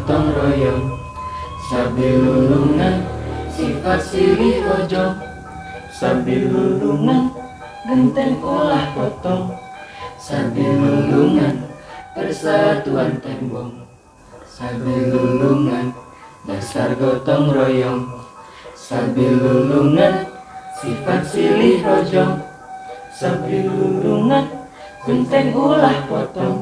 gotong royong, sambil lulungan sifat silih rojo, sambil lulungan genteng ulah potong, sambil lulungan persatuan tembong, sambil lulungan dasar gotong royong, sambil lulungan sifat silih rojo, sambil lulungan genteng ulah potong,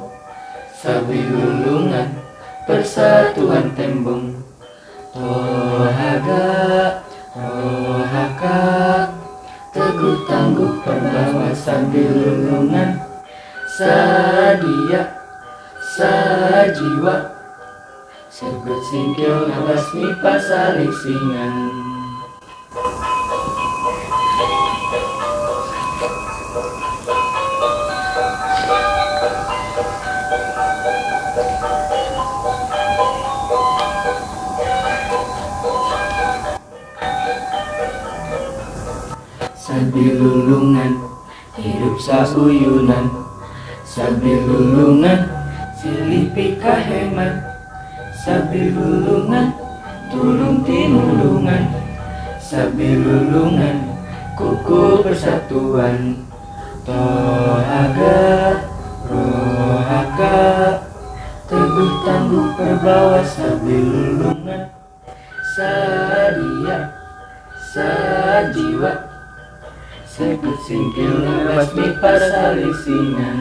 sambil lulungan persatuan tembong. Tohaga, rohaka, teguh tangguh perbawa sambil lulungan, sadia, sajiwa, sebut singkil nabasmi pasaling singan. Sambil lulungan hidup sauyunan, sambil lulungan silih pika hemat, sambil lulungan tulung tinulungan, sambil lulungan kuku persatuan. Tohaga, rohaka, teguh tangguh perbawa sambil lulungan, sadia, sajiwa, sebut singkil nabasmi pasaling singan.